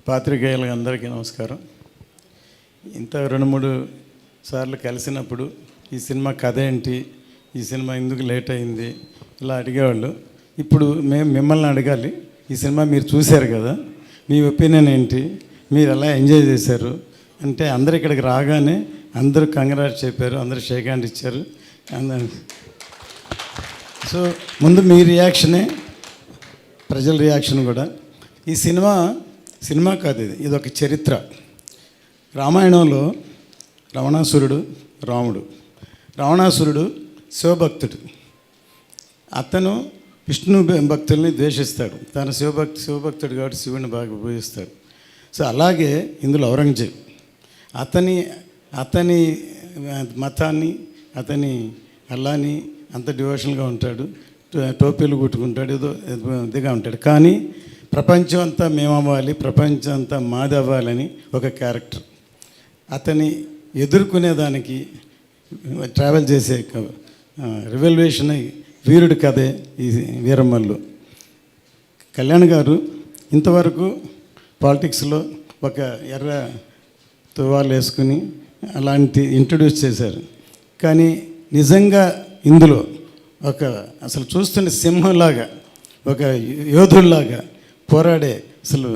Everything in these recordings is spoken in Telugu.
పాత్రికేయులకు అందరికీ నమస్కారం. ఇంత 2-3 సార్లు కలిసినప్పుడు ఈ సినిమా కథ ఏంటి, ఈ సినిమా ఎందుకు లేట్ అయింది ఇలా అడిగేవాళ్ళు. ఇప్పుడు మేము మిమ్మల్ని అడగాలి, ఈ సినిమా మీరు చూశారు కదా, మీ ఒపీనియన్ ఏంటి, మీరు ఎలా ఎంజాయ్ చేశారు అంటే అందరు ఇక్కడికి రాగానే అందరూ కంగ్రాట్స్ చెప్పారు, అందరూ షేక్ హ్యాండ్ ఇచ్చారు. సో ముందు మీ రియాక్షనే ప్రజల రియాక్షన్ కూడా. ఈ సినిమా కాదు, ఇది ఒక చరిత్ర. రామాయణంలో రావణాసురుడు రాముడు. రావణాసురుడు శివభక్తుడు. అతను విష్ణు భక్తుల్ని ద్వేషిస్తాడు. తను శివభక్తుడు కాబట్టి శివుని బాగా పూజిస్తాడు. సో అలాగే ఇందులో ఔరంగజేబ్ అతని మతాన్ని, అతని అల్లాని అంత డివోషన్గా ఉంటాడు, టోపీలు కుట్టుకుంటాడు, ఏదో ఇదిగా ఉంటాడు. కానీ ప్రపంచం అంతా మేమవ్వాలి, ప్రపంచం అంతా మాది అవ్వాలని ఒక క్యారెక్టర్. అతని ఎదుర్కొనేదానికి ట్రావెల్ చేసే రివల్యూషన్ వీరుడి కథే ఈ వీరమల్లు. కళ్యాణ్ గారు ఇంతవరకు పాలిటిక్స్లో ఒక ఎర్ర తువాలు వేసుకుని అలాంటి ఇంట్రడ్యూస్ చేశారు. కానీ నిజంగా ఇందులో అసలు చూస్తుంటే సింహంలాగా, ఒక యోధుల్లాగా పోరాడే అసలు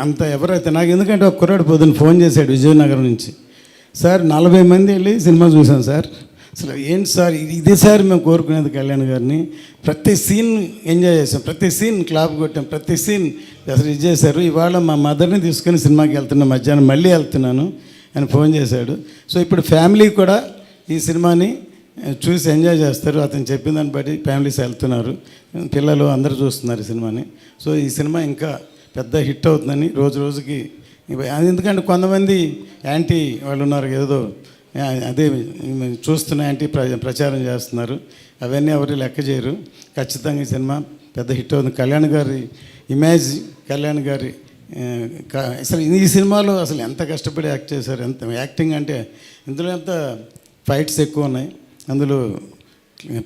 అంత ఎవరైతే నాకు, ఎందుకంటే ఒక కుర్రాడు పొద్దున్న ఫోన్ చేశాడు విజయనగరం నుంచి, సార్ 40 మంది వెళ్ళి సినిమా చూసాం సార్, అసలు ఏంటి సార్ ఇది సార్ మేము కోరుకునేది కళ్యాణ్ గారిని, ప్రతి సీన్ ఎంజాయ్ చేసాం, ప్రతి సీన్ క్లాప్ కొట్టాం, ప్రతి సీన్ అసలు ఇది చేశారు. ఇవాళ మా మదర్ని తీసుకొని సినిమాకి వెళ్తున్నా, మధ్యాహ్నం మళ్ళీ వెళ్తున్నాను అని ఫోన్ చేశాడు. సో ఇప్పుడు ఫ్యామిలీ కూడా ఈ సినిమాని చూసి ఎంజాయ్ చేస్తారు. అతను చెప్పిన దాన్ని బట్టి ఫ్యామిలీస్ వెళ్తున్నారు, పిల్లలు అందరూ చూస్తున్నారు ఈ సినిమాని. సో ఈ సినిమా ఇంకా పెద్ద హిట్ అవుతుందని రోజు రోజుకి. ఎందుకంటే కొంతమంది యాంటీ వాళ్ళు ఉన్నారు, ఏదో అదే చూస్తున్న యాంటీ ప్రచారం చేస్తున్నారు. అవన్నీ ఎవరు లెక్క చేయరు. ఖచ్చితంగా ఈ సినిమా పెద్ద హిట్ అవుతుంది. కళ్యాణ్ గారి ఇమేజ్, కళ్యాణ్ గారి అసలు ఈ సినిమాలో అసలు ఎంత కష్టపడి యాక్ట్ చేశారు, ఎంత యాక్టింగ్ అంటే ఇందులో ఎంత ఫైట్స్ ఎక్కువ ఉన్నాయి. అందులో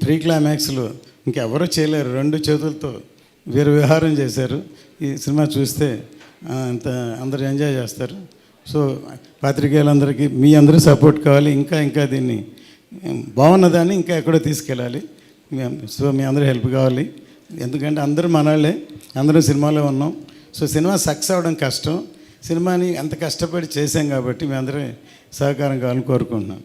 ప్రీ క్లైమాక్స్లో ఇంకెవరూ చేయలేరు, 2 చేతులతో వీర విహారం చేశారు. ఈ సినిమా చూస్తే అంత అందరూ ఎంజాయ్ చేస్తారు. సో పాత్రికేయులందరికీ మీ అందరూ సపోర్ట్ కావాలి. ఇంకా దీన్ని బాగున్నదాన్ని ఇంకా ఎక్కడో తీసుకెళ్ళాలి. సో మీ అందరూ హెల్ప్ కావాలి. ఎందుకంటే అందరూ మనవాళ్ళే, అందరూ సినిమాలో ఉన్నాం. సో సినిమా సక్సెస్ అవ్వడం కష్టం. సినిమాని అంత కష్టపడి చేశాం కాబట్టి మీ అందరూ సహకారం కావాలని కోరుకుంటున్నాను.